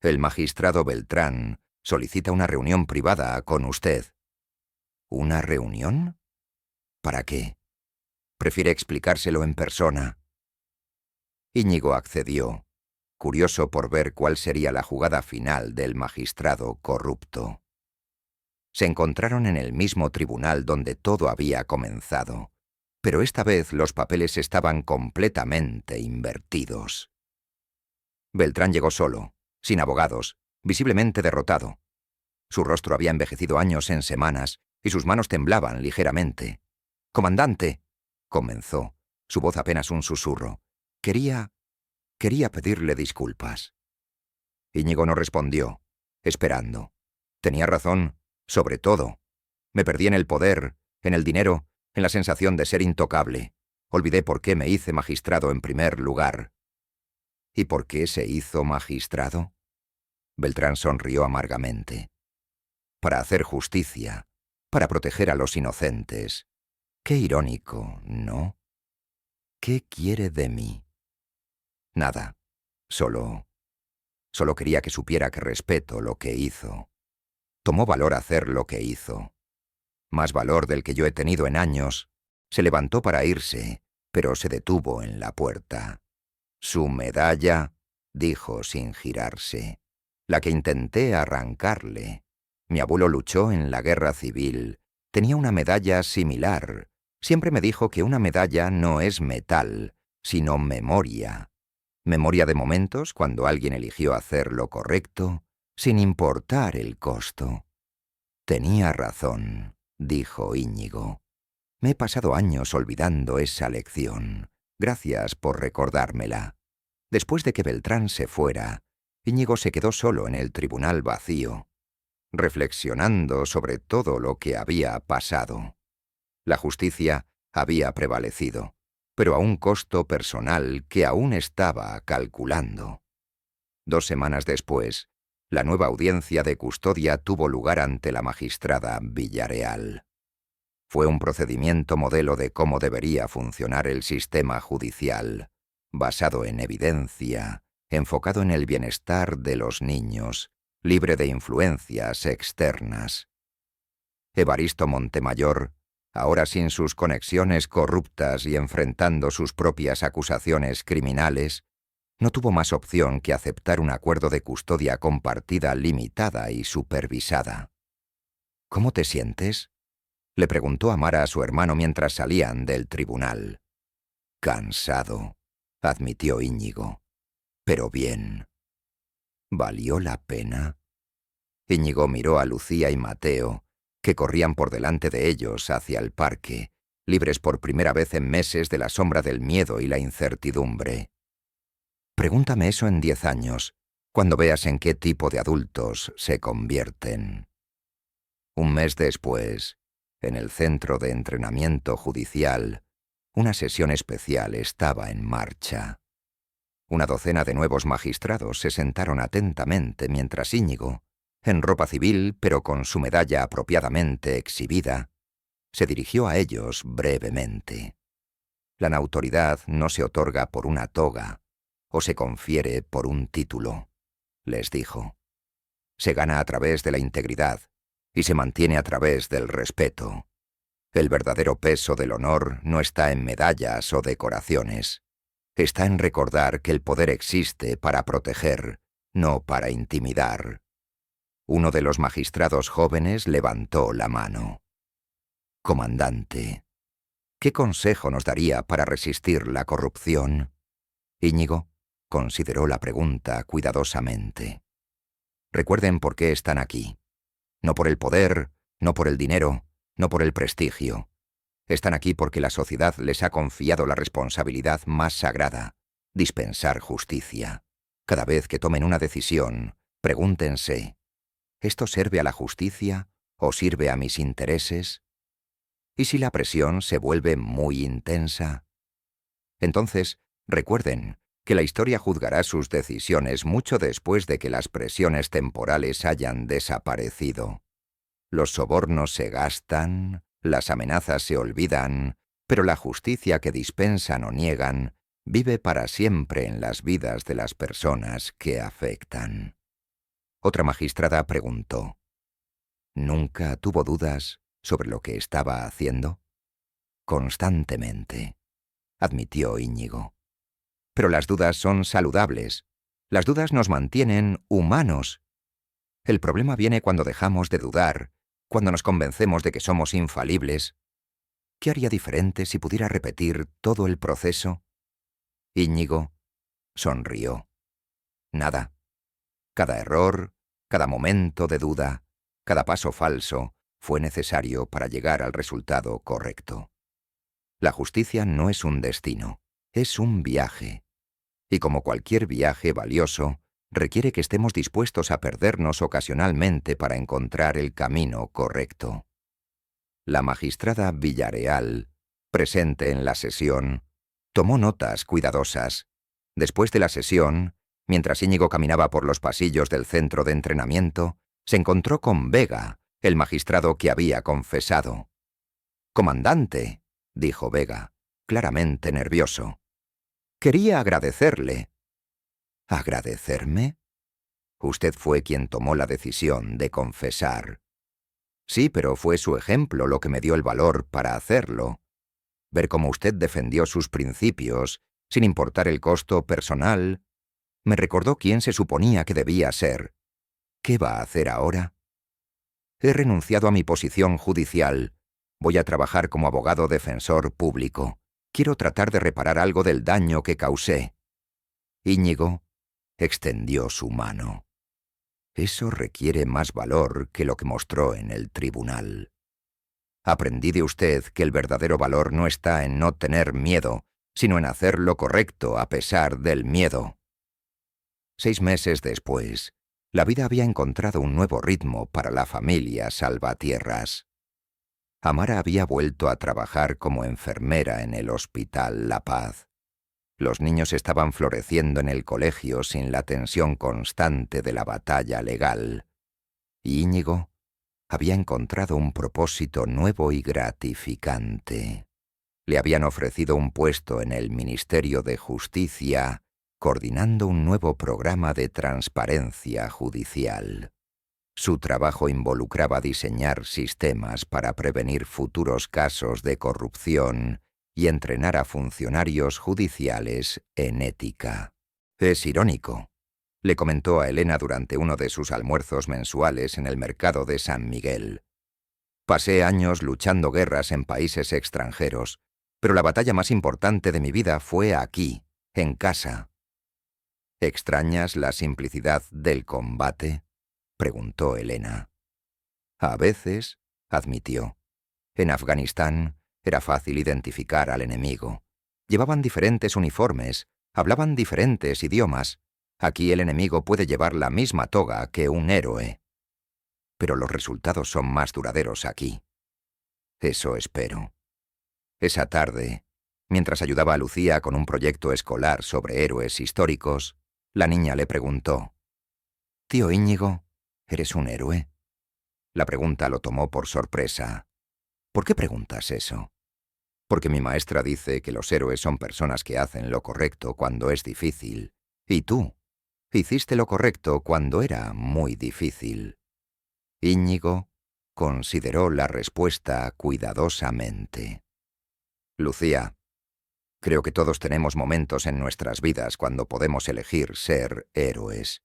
«el magistrado Beltrán solicita una reunión privada con usted». «¿Una reunión? ¿Para qué? ¿Prefiere explicárselo en persona?». Íñigo accedió, curioso por ver cuál sería la jugada final del magistrado corrupto. Se encontraron en el mismo tribunal donde todo había comenzado, pero esta vez los papeles estaban completamente invertidos. Beltrán llegó solo, sin abogados, visiblemente derrotado. Su rostro había envejecido años en semanas y sus manos temblaban ligeramente. «Comandante», comenzó, su voz apenas un susurro, Quería pedirle disculpas». Íñigo no respondió, esperando. Tenía razón, sobre todo. Me perdí en el poder, En el dinero, en la sensación de ser intocable. Olvidé por qué me hice magistrado en primer lugar. ¿Y por qué se hizo magistrado? Beltrán sonrió amargamente. Para hacer justicia, para proteger a los inocentes. Qué irónico, ¿no? ¿Qué quiere de mí? Nada. Solo quería que supiera que respeto lo que hizo. Tomó valor hacer lo que hizo. Más valor del que yo he tenido en años. Se levantó para irse, pero se detuvo en la puerta. «Su medalla», dijo sin girarse, «la que intenté arrancarle. Mi abuelo luchó en la guerra civil. Tenía una medalla similar. Siempre me dijo que una medalla no es metal, sino memoria. Memoria de momentos cuando alguien eligió hacer lo correcto, sin importar el costo». «Tenía razón», dijo Íñigo. «Me he pasado años olvidando esa lección. Gracias por recordármela». Después de que Beltrán se fuera, Íñigo se quedó solo en el tribunal vacío, reflexionando sobre todo lo que había pasado. La justicia había prevalecido, pero a un costo personal que aún estaba calculando. 2 semanas después, la nueva audiencia de custodia tuvo lugar ante la magistrada Villareal. Fue un procedimiento modelo de cómo debería funcionar el sistema judicial, basado en evidencia, enfocado en el bienestar de los niños, libre de influencias externas. Evaristo Montemayor, ahora sin sus conexiones corruptas y enfrentando sus propias acusaciones criminales, no tuvo más opción que aceptar un acuerdo de custodia compartida limitada y supervisada. «¿Cómo te sientes?», le preguntó Amara a su hermano mientras salían del tribunal. «Cansado», admitió Íñigo, «pero bien». «¿Valió la pena?». Íñigo miró a Lucía y Mateo, que corrían por delante de ellos hacia el parque, libres por primera vez en meses de la sombra del miedo y la incertidumbre. «Pregúntame eso en 10 años, cuando veas en qué tipo de adultos se convierten». Un mes después, en el centro de entrenamiento judicial, una sesión especial estaba en marcha. Una docena de nuevos magistrados se sentaron atentamente mientras Íñigo, en ropa civil pero con su medalla apropiadamente exhibida, se dirigió a ellos brevemente. La autoridad no se otorga por una toga o se confiere por un título, les dijo. Se gana a través de la integridad y se mantiene a través del respeto. El verdadero peso del honor no está en medallas o decoraciones. Está en recordar que el poder existe para proteger, no para intimidar. Uno de los magistrados jóvenes levantó la mano. «Comandante, ¿qué consejo nos daría para resistir la corrupción?». Íñigo consideró la pregunta cuidadosamente. «Recuerden por qué están aquí. No por el poder, no por el dinero, no por el prestigio. Están aquí porque la sociedad les ha confiado la responsabilidad más sagrada, dispensar justicia. Cada vez que tomen una decisión, pregúntense, ¿esto sirve a la justicia o sirve a mis intereses? ¿Y si la presión se vuelve muy intensa? Entonces, recuerden que la historia juzgará sus decisiones mucho después de que las presiones temporales hayan desaparecido. Los sobornos se gastan, las amenazas se olvidan, pero la justicia que dispensan o niegan vive para siempre en las vidas de las personas que afectan». Otra magistrada preguntó, «¿Nunca tuvo dudas sobre lo que estaba haciendo?». «Constantemente», admitió Íñigo. «Pero las dudas son saludables. Las dudas nos mantienen humanos. El problema viene cuando dejamos de dudar, cuando nos convencemos de que somos infalibles. ¿Qué haría diferente si pudiera repetir todo el proceso?». Íñigo sonrió. «Nada. Cada error, cada momento de duda, cada paso falso fue necesario para llegar al resultado correcto. La justicia no es un destino, es un viaje. Y como cualquier viaje valioso, requiere que estemos dispuestos a perdernos ocasionalmente para encontrar el camino correcto. La magistrada Villareal, presente en la sesión, tomó notas cuidadosas. Después de la sesión, mientras Íñigo caminaba por los pasillos del centro de entrenamiento, se encontró con Vega, el magistrado que había confesado. «Comandante», dijo Vega, claramente nervioso. «Quería agradecerle». «¿Agradecerme? Usted fue quien tomó la decisión de confesar». «Sí, pero fue su ejemplo lo que me dio el valor para hacerlo. Ver cómo usted defendió sus principios, sin importar el costo personal, me recordó quién se suponía que debía ser. ¿Qué va a hacer ahora?» «He renunciado a mi posición judicial. Voy a trabajar como abogado defensor público. Quiero tratar de reparar algo del daño que causé». Íñigo extendió su mano. «Eso requiere más valor que lo que mostró en el tribunal. Aprendí de usted que el verdadero valor no está en no tener miedo, sino en hacer lo correcto a pesar del miedo». 6 meses después, la vida había encontrado un nuevo ritmo para la familia Salvatierras. Amara había vuelto a trabajar como enfermera en el Hospital La Paz. Los niños estaban floreciendo en el colegio sin la tensión constante de la batalla legal. Y Íñigo había encontrado un propósito nuevo y gratificante. Le habían ofrecido un puesto en el Ministerio de Justicia, coordinando un nuevo programa de transparencia judicial. Su trabajo involucraba diseñar sistemas para prevenir futuros casos de corrupción y entrenar a funcionarios judiciales en ética. «Es irónico», le comentó a Elena durante uno de sus almuerzos mensuales en el mercado de San Miguel. «Pasé años luchando guerras en países extranjeros, pero la batalla más importante de mi vida fue aquí, en casa». «¿Extrañas la simplicidad del combate?», preguntó Elena. «A veces», admitió. «En Afganistán era fácil identificar al enemigo. Llevaban diferentes uniformes, hablaban diferentes idiomas. Aquí el enemigo puede llevar la misma toga que un héroe. Pero los resultados son más duraderos aquí. Eso espero». Esa tarde, mientras ayudaba a Lucía con un proyecto escolar sobre héroes históricos, la niña le preguntó: «Tío Íñigo, ¿eres un héroe?». La pregunta lo tomó por sorpresa. «¿Por qué preguntas eso?». «Porque mi maestra dice que los héroes son personas que hacen lo correcto cuando es difícil. Y tú hiciste lo correcto cuando era muy difícil». Íñigo consideró la respuesta cuidadosamente. «Lucía, creo que todos tenemos momentos en nuestras vidas cuando podemos elegir ser héroes.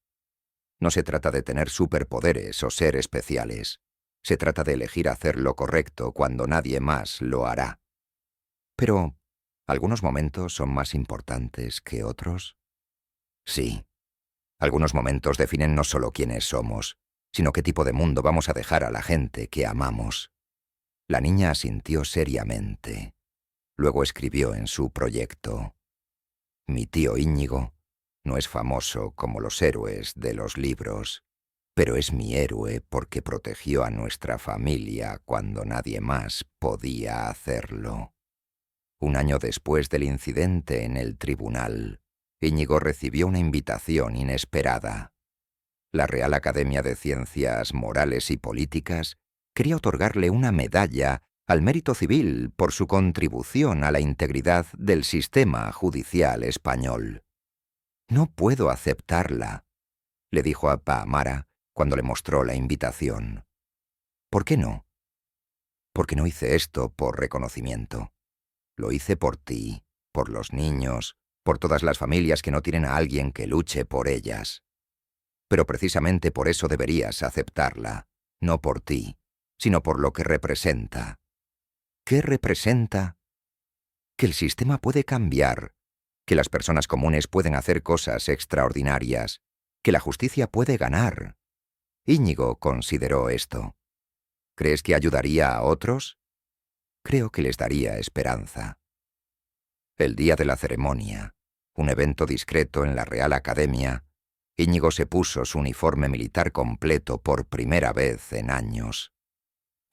No se trata de tener superpoderes o ser especiales. Se trata de elegir hacer lo correcto cuando nadie más lo hará. Pero, ¿algunos momentos son más importantes que otros? Sí. Algunos momentos definen no solo quiénes somos, sino qué tipo de mundo vamos a dejar a la gente que amamos». La niña asintió seriamente. Luego escribió en su proyecto: «Mi tío Íñigo no es famoso como los héroes de los libros, pero es mi héroe porque protegió a nuestra familia cuando nadie más podía hacerlo». 1 año después del incidente en el tribunal, Íñigo recibió una invitación inesperada. La Real Academia de Ciencias Morales y Políticas quería otorgarle una medalla al mérito civil por su contribución a la integridad del sistema judicial español. «No puedo aceptarla», le dijo a Amara cuando le mostró la invitación. «¿Por qué no?». «Porque no hice esto por reconocimiento. Lo hice por ti, por los niños, por todas las familias que no tienen a alguien que luche por ellas. Pero precisamente por eso deberías aceptarla, no por ti, sino por lo que representa». «¿Qué representa?». «Que el sistema puede cambiar, que las personas comunes pueden hacer cosas extraordinarias, que la justicia puede ganar». Íñigo consideró esto. «¿Crees que ayudaría a otros?». «Creo que les daría esperanza». El día de la ceremonia, un evento discreto en la Real Academia, Íñigo se puso su uniforme militar completo por primera vez en años.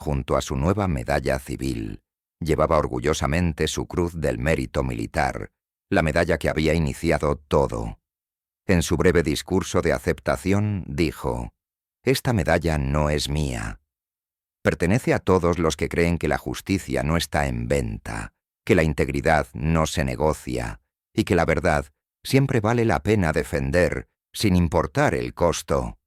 Junto a su nueva medalla civil, llevaba orgullosamente su cruz del mérito militar, la medalla que había iniciado todo. En su breve discurso de aceptación dijo: «Esta medalla no es mía. Pertenece a todos los que creen que la justicia no está en venta, que la integridad no se negocia y que la verdad siempre vale la pena defender, sin importar el costo».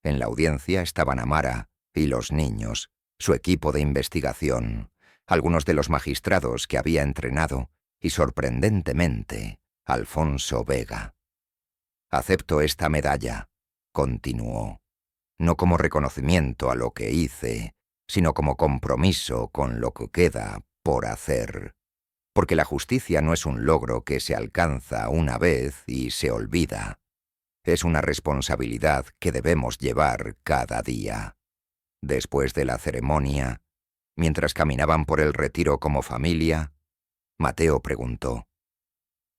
En la audiencia estaban Amara y los niños, su equipo de investigación, algunos de los magistrados que había entrenado y, sorprendentemente, Alfonso Vega. «Acepto esta medalla», continuó, «no como reconocimiento a lo que hice, sino como compromiso con lo que queda por hacer. Porque la justicia no es un logro que se alcanza una vez y se olvida. Es una responsabilidad que debemos llevar cada día». Después de la ceremonia, mientras caminaban por el retiro como familia, Mateo preguntó: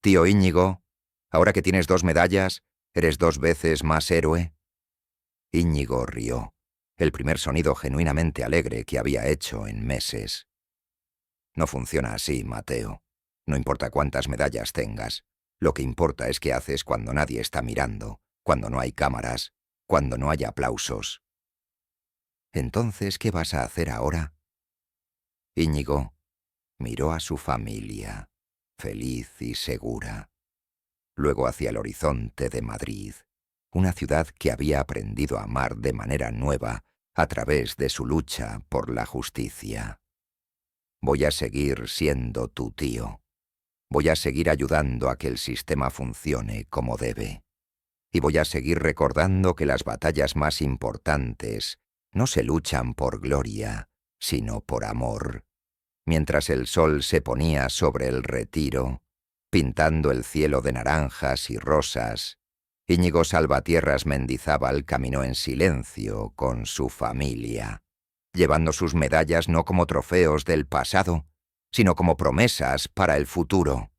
«Tío Íñigo, ahora que tienes 2 medallas, ¿eres 2 veces más héroe?». Íñigo rió, el primer sonido genuinamente alegre que había hecho en meses. «No funciona así, Mateo. No importa cuántas medallas tengas. Lo que importa es qué haces cuando nadie está mirando, cuando no hay cámaras, cuando no hay aplausos». «Entonces, ¿qué vas a hacer ahora?». Íñigo miró a su familia, feliz y segura, luego hacia el horizonte de Madrid, una ciudad que había aprendido a amar de manera nueva a través de su lucha por la justicia. «Voy a seguir siendo tu tío. Voy a seguir ayudando a que el sistema funcione como debe. Y voy a seguir recordando que las batallas más importantes no se luchan por gloria, sino por amor». Mientras el sol se ponía sobre el retiro, pintando el cielo de naranjas y rosas, Íñigo Salvatierras Mendizábal caminó en silencio con su familia, llevando sus medallas no como trofeos del pasado, sino como promesas para el futuro.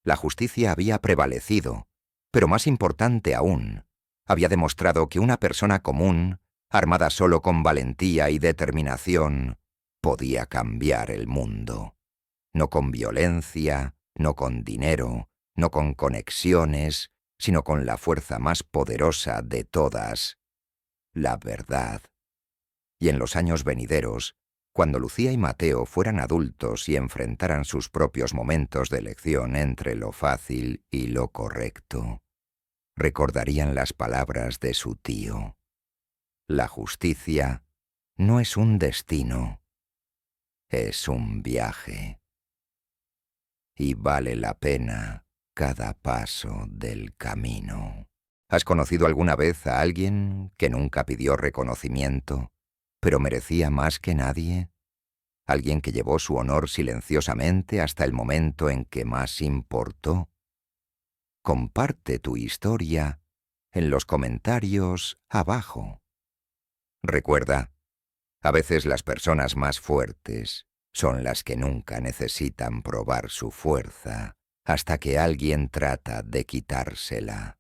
La justicia había prevalecido, pero más importante aún, había demostrado que una persona común, armada solo con valentía y determinación, podía cambiar el mundo. No con violencia, no con dinero, no con conexiones, sino con la fuerza más poderosa de todas, la verdad. Y en los años venideros, cuando Lucía y Mateo fueran adultos y enfrentaran sus propios momentos de elección entre lo fácil y lo correcto, recordarían las palabras de su tío: «La justicia no es un destino, es un viaje. Y vale la pena cada paso del camino». ¿Has conocido alguna vez a alguien que nunca pidió reconocimiento, pero merecía más que nadie? ¿Alguien que llevó su honor silenciosamente hasta el momento en que más importó? Comparte tu historia en los comentarios abajo. Recuerda, a veces las personas más fuertes son las que nunca necesitan probar su fuerza hasta que alguien trata de quitársela.